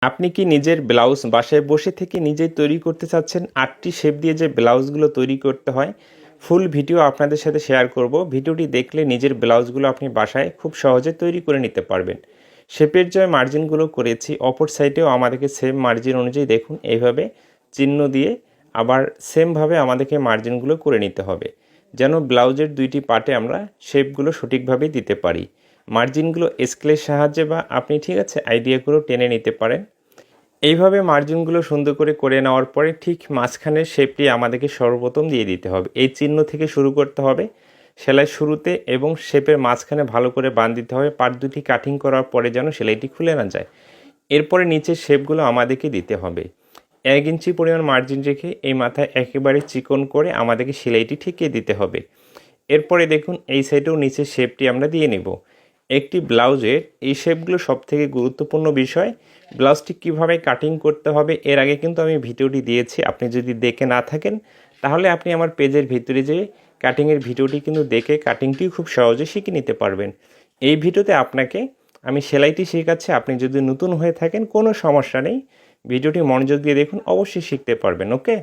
আপনি কি নিজের ব্লাউজ বাসায় বসে থেকে নিজেই তৈরি করতে চাচ্ছেন? ৮টি শেপ দিয়ে যে ব্লাউজগুলো তৈরি করতে হয়, ফুল ভিডিও আপনাদের সাথে শেয়ার করব। ভিডিওটি দেখলে নিজের ব্লাউজগুলো আপনি বাসায় খুব সহজে তৈরি করে নিতে পারবেন। শেপের যে মার্জিনগুলো করেছি, অপর সাইডেও আমাদেরকে সেম মার্জিন অনুযায়ী দেখুন এইভাবে চিহ্ন দিয়ে আবার সেমভাবে আমাদেরকে মার্জিনগুলো করে নিতে হবে, যেন ব্লাউজের দুইটি পার্টে আমরা শেপগুলো সঠিকভাবে দিতে পারি। মার্জিনগুলো স্কেলের সাহায্যে বা আপনি ঠিক আছে আইডিয়া করেও টেনে নিতে পারেন। এইভাবে মার্জিনগুলো সুন্দর করে নেওয়ার পরে ঠিক মাঝখানের শেপটি আমাদেরকে সর্বপ্রথম দিয়ে দিতে হবে। এই চিহ্ন থেকে শুরু করতে হবে সেলাই শুরুতে এবং শেপের মাঝখানে ভালো করে বাঁধ দিতে হবে। পার্ট দুটি কাটিং করার পরে যেন সেলাইটি খুলে না যায়। এরপরে নিচের শেপগুলো আমাদেরকে দিতে হবে। 1 ইঞ্চি পরিমাণ মার্জিন রেখে এই মাথায় একেবারে চিকন করে আমাদেরকে সেলাইটি ঠেকিয়ে দিতে হবে। এরপরে দেখুন এই সাইডেও নিচের শেপটি আমরা দিয়ে নেব। একটি ব্লাউজের এই শেপগুলো সবথেকে গুরুত্বপূর্ণ বিষয়। ব্লাউজটি কীভাবে কাটিং করতে হবে এর আগে কিন্তু আমি ভিডিওটি দিয়েছি। আপনি যদি দেখে না থাকেন তাহলে আপনি আমার পেজের ভিতরে যেয়ে কাটিংয়ের ভিডিওটি কিন্তু দেখে কাটিংটি খুব সহজে শিখে নিতে পারবেন। এই ভিডিওতে আপনাকে আমি সেলাইটি শেখাচ্ছি। আপনি যদি নতুন হয়ে থাকেন কোনো সমস্যা নেই, ভিডিওটি মনোযোগ দিয়ে দেখুন, অবশ্যই শিখতে পারবেন। ওকে,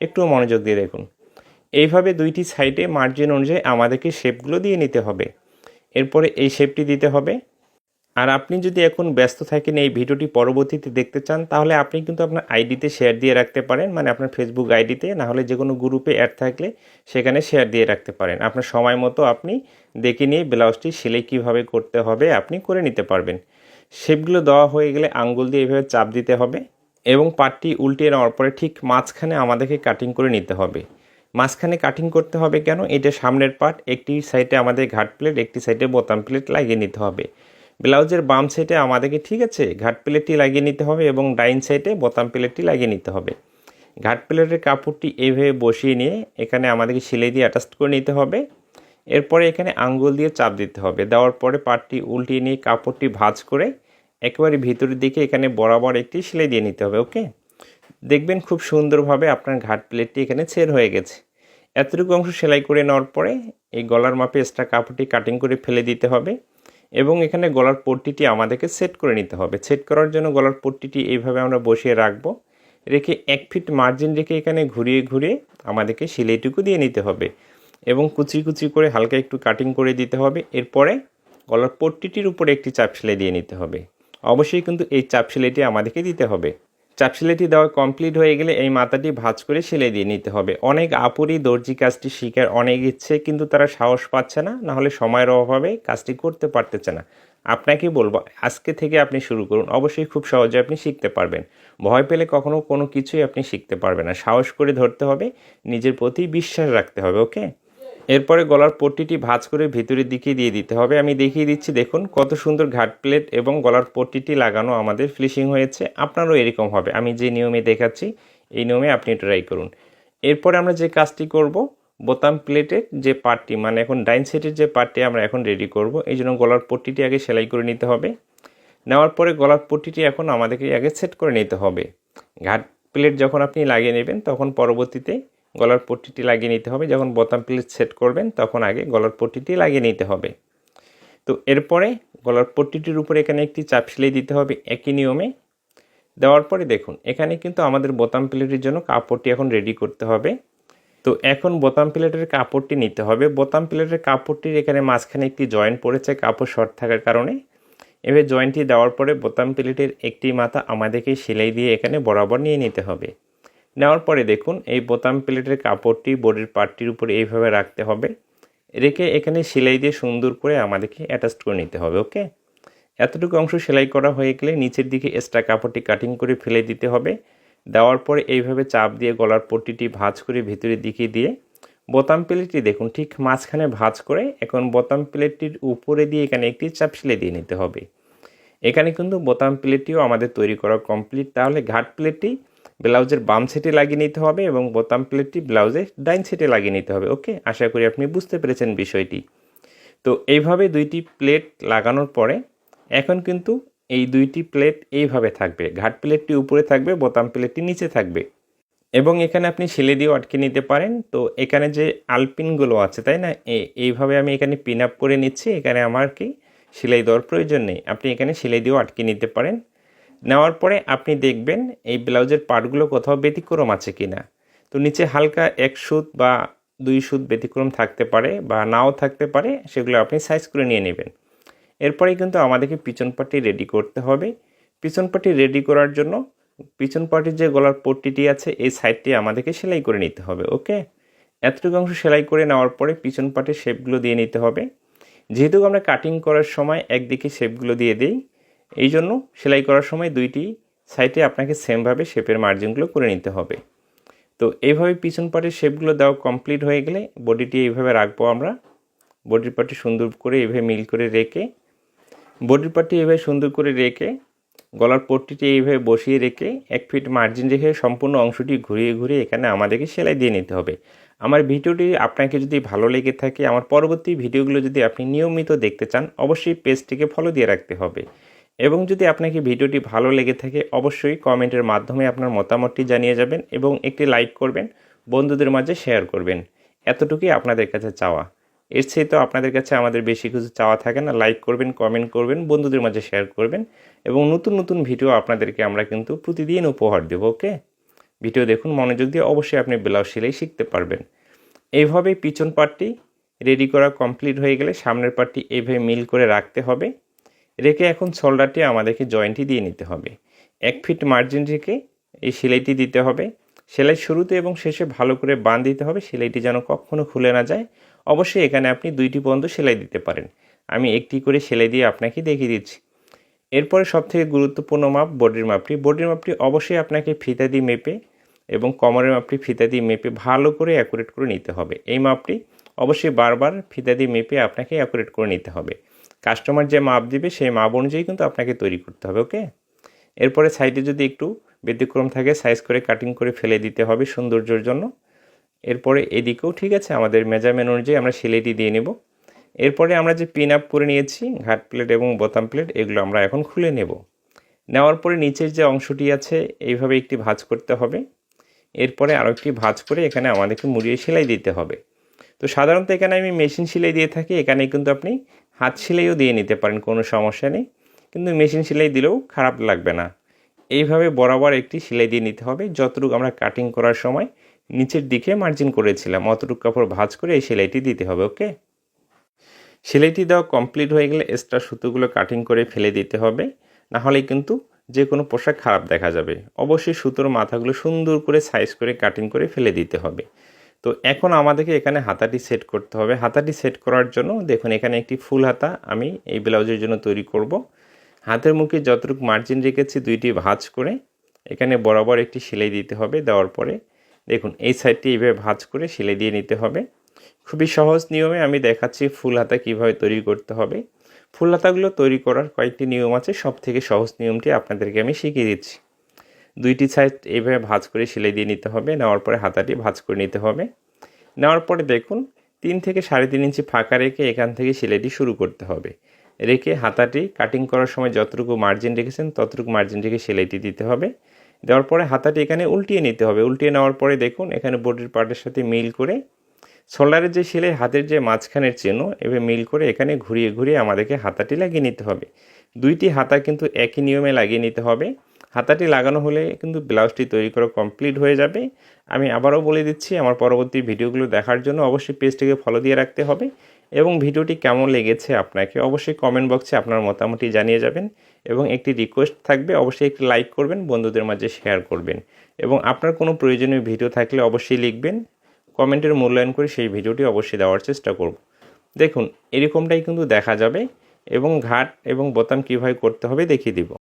একটু মনোযোগ দিয়ে দেখুন। এইভাবে দুইটি সাইডে মার্জিন অনুযায়ী আমাদেরকে শেপগুলো দিয়ে নিতে হবে। এরপরে এই শেপটি দিতে হবে। আর আপনি যদি এখন ব্যস্ত থাকেন এই ভিডিওটি পরবর্তীতে দেখতে চান তাহলে আপনি কিন্তু আপনার আইডিতে শেয়ার দিয়ে রাখতে পারেন, মানে আপনার ফেসবুক আইডিতে, না হলে যে কোনো গ্রুপে অ্যাড থাকলে সেখানে শেয়ার দিয়ে রাখতে পারেন। আপনার সময় মতো আপনি দেখে নিয়ে ব্লাউজটি সেলাই কীভাবে করতে হবে আপনি করে নিতে পারবেন। শেপগুলো দেওয়া হয়ে গেলে আঙ্গুল দিয়ে এভাবে চাপ দিতে হবে এবং পাটটি উল্টিয়ে নেওয়ার পরে ঠিক মাঝখানে আমাদেরকে কাটিং করে নিতে হবে। মাঝখানে কাটিং করতে হবে কেন? এটা সামনের পার্ট, একটি সাইডে আমাদের ঘাট প্লেট, একটি সাইডে বোতাম প্লেট লাগিয়ে নিতে হবে। ব্লাউজের বাম সাইডে আমাদেরকে ঠিক আছে ঘাট প্লেটটি লাগিয়ে নিতে হবে এবং ডাইন সাইডে বোতাম প্লেটটি লাগিয়ে নিতে হবে। ঘাট প্লেটের কাপড়টি এইভাবে বসিয়ে নিয়ে এখানে আমাদেরকে সেলাই দিয়ে অ্যাটাচ করে নিতে হবে। এরপরে এখানে আঙ্গুল দিয়ে চাপ দিতে হবে। দেওয়ার পরে পাটটি উল্টিয়ে নিয়ে কাপড়টি ভাঁজ করে একেবারে ভিতরের দিকে এখানে বরাবর একটি সেলাই দিয়ে নিতে হবে। ওকে, দেখবেন খুব সুন্দরভাবে আপনার ঘাট প্লেটটি এখানে ছেড় হয়ে গেছে। এতটুকু অংশ সেলাই করে নেওয়ার পরে এই গলার মাপে এক্সট্রা কাপড়টি কাটিং করে ফেলে দিতে হবে এবং এখানে গলার পট্টিটি আমাদেরকে সেট করে নিতে হবে। সেট করার জন্য গলার পট্টিটি এইভাবে আমরা বসিয়ে রাখবো, রেখে 1 ফিট মার্জিন রেখে এখানে ঘুরিয়ে ঘুরিয়ে আমাদেরকে সেলাইটুকু দিয়ে নিতে হবে এবং কুচি কুচি করে হালকা একটু কাটিং করে দিতে হবে। এরপরে গলার পট্টিটির উপরে একটি চাপ সেলাই দিয়ে নিতে হবে। অবশ্যই কিন্তু এই চাপ সেলাইটি আমাদেরকে দিতে হবে। চাপ সেলাইটি দেওয়া কমপ্লিট হয়ে গেলে এই মাথাটি ভাঁজ করে সেলাই দিয়ে নিতে হবে। অনেক আপুরই দর্জি কাজটি শেখার অনেক ইচ্ছে, কিন্তু তারা সাহস পাচ্ছে না, না হলে সময়ের অভাবে কাজটি করতে পারতেছে না। আপনাকে বলবো আজকে থেকে আপনি শুরু করুন, অবশ্যই খুব সহজে আপনি শিখতে পারবেন। ভয় পেলে কখনো কোনো কিছুই আপনি শিখতে পারবেন না। সাহস করে ধরতে হবে, নিজের প্রতি বিশ্বাস রাখতে হবে। ওকে, এরপরে গলার পট্টিটি ভাঁজ করে ভিতরের দিকে দিয়ে দিতে হবে। আমি দেখিয়ে দিচ্ছি, দেখুন কত সুন্দর ঘাট প্লেট এবং গলার পট্টিটি লাগানো আমাদের ফিনিশিং হয়েছে। আপনারও এরকম হবে। আমি যে নিয়মে দেখাচ্ছি এই নিয়মে আপনি ট্রাই করুন। এরপরে আমরা যে কাজটি করব, বোতাম প্লেটের যে পার্টটি, মানে এখন ডাইন সাইডের যে পার্টটি আমরা এখন রেডি করব, এই জন্য গলার পট্টিটি আগে সেলাই করে নিতে হবে। নেওয়ার পরে গলার পট্টিটি এখন আমাদেরকে আগে সেট করে নিতে হবে। ঘাট প্লেট যখন আপনি লাগিয়ে নেবেন তখন পরবর্তীতে গলার পট্টিটি লাগিয়ে নিতে হবে। যখন বোতাম প্লেট সেট করবেন তখন আগে গলার পট্টিটি লাগিয়ে নিতে হবে। তো এরপরে গলার পট্টিটির উপরে এখানে একটি চাপ সেলাই দিতে হবে একই নিয়মে। দেওয়ার পরে দেখুন এখানে কিন্তু আমাদের বোতাম প্লেটের জন্য কাপড়টি এখন রেডি করতে হবে। তো এখন বোতাম প্লেটের কাপড়টি নিতে হবে। বোতাম প্লেটের কাপড়টির এখানে মাঝখানে একটি জয়েন্ট পড়েছে কাপড় শর্ট থাকার কারণে। এবার জয়েন্টটি দেওয়ার পরে বোতাম প্লেটের একটি মাথা আমাদেরকে সেলাই দিয়ে এখানে বরাবর নিয়ে নিতে হবে। নেওয়ার পরে দেখুন এই বোতাম প্লেটের কাপড়টি বোর্ডের পার্টটির উপরে এইভাবে রাখতে হবে, রেখে এখানে সেলাই দিয়ে সুন্দর করে আমাদেরকে অ্যাটাচ করে নিতে হবে। ওকে, এতটুকু অংশ সেলাই করা হয়ে গেলে নিচের দিকে এক্সট্রা কাপড়টি কাটিং করে ফেলে দিতে হবে। দেওয়ার পরে এইভাবে চাপ দিয়ে গলার পট্টিটি ভাঁজ করে ভিতরের দিকে দিয়ে বোতাম প্লেটটি দেখুন ঠিক মাঝখানে ভাঁজ করে এখন বোতাম প্লেটটির উপরে দিয়ে এখানে একটি চাপ সেলাই দিয়ে নিতে হবে। এখানে কিন্তু বোতাম প্লেটটিও আমাদের তৈরি করা কমপ্লিট। তাহলে ঘাট প্লেটটি ব্লাউজের বাম সাইডে লাগিয়ে নিতে হবে এবং বোতাম প্লেটটি ব্লাউজের ডাইন সাইডে লাগিয়ে নিতে হবে। ওকে, আশা করি আপনি বুঝতে পেরেছেন বিষয়টি। তো এইভাবে দুইটি প্লেট লাগানোর পরে এখন কিন্তু এই দুইটি প্লেট এইভাবে থাকবে। ঘাট প্লেটটি উপরে থাকবে, বোতাম প্লেটটি নিচে থাকবে এবং এখানে আপনি সেলাই দিয়েও আটকে নিতে পারেন। তো এখানে যে আলপিনগুলো আছে তাই না, এইভাবে আমি এখানে পিন আপ করে নিচ্ছি। এখানে আমার কি সেলাই দেওয়ার প্রয়োজন নেই, আপনি এখানে সেলাই দিয়েও আটকে নিতে পারেন। নেওয়ার পরে আপনি দেখবেন এই ব্লাউজের পার্টগুলো কোথাও ব্যতিক্রম আছে কি না। তো নিচে হালকা 1 সুত বা 2 সুত ব্যতিক্রম থাকতে পারে বা নাও থাকতে পারে, সেগুলো আপনি সাইজ করে নিয়ে নেবেন। এরপরেই কিন্তু আমাদেরকে পিছন পাটি রেডি করতে হবে। পিছন পাটি রেডি করার জন্য পিছন পাটির যে গলার পট্টিটি আছে এই সাইডটি আমাদেরকে সেলাই করে নিতে হবে। ওকে, এতটুকু অংশ সেলাই করে নেওয়ার পরে পিছন পাটির শেপগুলো দিয়ে নিতে হবে। যেহেতু আমরা কাটিং করার সময় একদিকে শেপগুলো দিয়ে দিই, এই জন্য সেলাই করার সময় দুইটি সাইডে আপনাকে সেমভাবে শেপের মার্জিনগুলো করে নিতে হবে। তো এইভাবে পিছন পাটির শেপগুলো দেওয়া কমপ্লিট হয়ে গেলে বডিটি এইভাবে রাখবো আমরা। বডির পাটি সুন্দর করে এইভাবে মিল করে রেখে গলার পট্টিটি এইভাবে বসিয়ে রেখে 1 ফিট মার্জিন রেখে সম্পূর্ণ অংশটি ঘুরিয়ে ঘুরিয়ে এখানে আমাদেরকে সেলাই দিয়ে নিতে হবে। আমার ভিডিওটি আপনাকে যদি ভালো লেগে থাকে, আমার পরবর্তী ভিডিওগুলো যদি আপনি নিয়মিত দেখতে চান, অবশ্যই পেজটিকে ফলো দিয়ে রাখতে হবে। এবং যদি আপনাকে ভিডিওটি ভালো লেগে থাকে, অবশ্যই কমেন্টের মাধ্যমে আপনার মতামতটি জানিয়ে যাবেন এবং একটি লাইক করবেন, বন্ধুদের মাঝে শেয়ার করবেন। এতটুকুই আপনাদের কাছে চাওয়া। এর চেয়ে তো আপনাদের কাছে আমাদের বেশি কিছু চাওয়া থাকে না। লাইক করবেন, কমেন্ট করবেন, বন্ধুদের মাঝে শেয়ার করবেন এবং নতুন নতুন ভিডিও আপনাদেরকে আমরা কিন্তু প্রতিদিন উপহার দেব। ওকে, ভিডিও দেখুন মনোযোগ দিয়ে, অবশ্যই আপনি ব্লাউজ সেলাই শিখতে পারবেন। এইভাবে পিছন পার্টটি রেডি করা কমপ্লিট হয়ে গেলে সামনের পার্টটি এইভাবে মিল করে রাখতে হবে। রেখে এখন শোল্ডারটি আমাদেরকে জয়েন্টটি দিয়ে নিতে হবে। 1 ফিট মার্জিন রেখে এই সেলাইটি দিতে হবে। সেলাই শুরুতে এবং শেষে ভালো করে বাঁধ দিতে হবে, সেলাইটি যেন কখনো খুলে না যায়। অবশ্যই এখানে আপনি 2টি পর্যন্ত সেলাই দিতে পারেন। আমি একটি করে সেলাই দিয়ে আপনাকে দেখিয়ে দিচ্ছি। এরপরে সবথেকে গুরুত্বপূর্ণ মাপ বডির মাপটি। বডির মাপটি অবশ্যই আপনাকে ফিতা দিয়ে মেপে এবং কোমরের মাপটি ফিতা দিয়ে মেপে ভালো করে অ্যাকুরেট করে নিতে হবে। এই মাপটি অবশ্যই বারবার ফিতা দিয়ে মেপে আপনাকে অ্যাকুরেট করে নিতে হবে। কাস্টমার যে মাপ দিবে সেই মাপ অনুযায়ী কিন্তু আপনাকে তৈরি করতে হবে। ওকে, এরপরে সাইডে যদি একটু ব্যতিক্রম থাকে সাইজ করে কাটিং করে ফেলে দিতে হবে সৌন্দর্যের জন্য। এরপরে এদিকেও ঠিক আছে, আমাদের মেজারমেন্ট অনুযায়ী আমরা সেলাইটি দিয়ে নেব। এরপরে আমরা যে পিন আপ করে নিয়েছি ঘাট প্লেট এবং বোতাম প্লেট, এগুলো আমরা এখন খুলে নেব। নেওয়ার পরে নিচের যে অংশটি আছে এইভাবে একটি ভাঁজ করতে হবে। এরপরে আরও একটি ভাঁজ করে এখানে আমাদেরকে মুড়িয়ে সেলাই দিতে হবে। তো সাধারণত এখানে আমি মেশিন সেলাই দিয়ে থাকি, এখানে কিন্তু আপনি হাত সেলাইও দিয়ে নিতে পারেন, কোনো সমস্যা নেই, কিন্তু মেশিন সেলাই দিলেও খারাপ লাগবে না। এইভাবে বরাবর একটি সেলাই দিয়ে নিতে হবে। যতটুকু আমরা কাটিং করার সময় নিচের দিকে মার্জিন করেছিলাম অতটুকু কাপড় ভাঁজ করে এই সেলাইটি দিতে হবে। ওকে, সেলাইটি দেওয়া কমপ্লিট হয়ে গেলে এক্সট্রা সুতোগুলো কাটিং করে ফেলে দিতে হবে, না হলে কিন্তু যে কোনো পোশাক খারাপ দেখা যাবে। অবশ্যই সুতোর মাথাগুলো সুন্দর করে সাইজ করে কাটিং করে ফেলে দিতে হবে। তো এখন আমাদেরকে এখানে হাতাটি সেট করতে হবে। হাতাটি সেট করার জন্য দেখুন এখানে একটি ফুল হাতা আমি এই ব্লাউজের জন্য তৈরি করব। হাতের মুখে যতটুকু মার্জিন রেখেছি 2টি ভাঁজ করে এখানে বরাবর একটি সেলাই দিতে হবে। দেওয়ার পরে দেখুন এই সাইডটি এইভাবে ভাঁজ করে সেলাই দিয়ে নিতে হবে। খুবই সহজ নিয়মে আমি দেখাচ্ছি ফুল হাতা কীভাবে তৈরি করতে হবে। ফুল হাতাগুলো তৈরি করার কয়েকটি নিয়ম আছে, সব থেকে সহজ নিয়মটি আপনাদেরকে আমি শিখিয়ে দিচ্ছি। 2টি সাইড এইভাবে ভাঁজ করে সেলাই দিয়ে নিতে হবে। নেওয়ার পরে হাতাটি ভাঁজ করে নিতে হবে। নেওয়ার পরে দেখুন 3 থেকে 3.5 ইঞ্চি ফাঁকা রেখে এখান থেকে সেলাইটি শুরু করতে হবে। রেখে হাতাটি কাটিং করার সময় যতটুকু মার্জিন রেখেছেন ততটুকু মার্জিন রেখে সেলাইটি দিতে হবে। দেওয়ার পরে হাতাটি এখানে উল্টিয়ে নিতে হবে। উল্টিয়ে নেওয়ার পরে দেখুন এখানে বডির পার্টের সাথে মিল করে শোল্ডারের যে সেলাই হাতের যে মাঝখানের চিহ্ন এভাবে মিল করে এখানে ঘুরিয়ে ঘুরিয়ে আমাদেরকে হাতাটি লাগিয়ে নিতে হবে। 2টি হাতা কিন্তু একই নিয়মে লাগিয়ে নিতে হবে। হাতাটি লাগানো হলে কিন্তু ব্লাউজটি তৈরি করা কমপ্লিট হয়ে যাবে। আমি আবারও বলে দিচ্ছি, আমার পরবর্তী ভিডিওগুলো দেখার জন্য অবশ্যই পেজটিকে ফলো দিয়ে রাখতে হবে এবং ভিডিওটি কেমন লেগেছে আপনাকে অবশ্যই কমেন্ট বক্সে আপনার মতামতটি জানিয়ে যাবেন এবং একটি রিকোয়েস্ট থাকবে, অবশ্যই একটি লাইক করবেন, বন্ধুদের মাঝে শেয়ার করবেন এবং আপনার কোনো প্রয়োজনীয় ভিডিও থাকলে অবশ্যই লিখবেন। কমেন্টের মূল্যায়ন করে সেই ভিডিওটি অবশ্যই দেওয়ার চেষ্টা করব। দেখুন এরকমটাই কিন্তু দেখা যাবে এবং ঘাট এবং বোতাম কীভাবে করতে হবে দেখিয়ে দিব।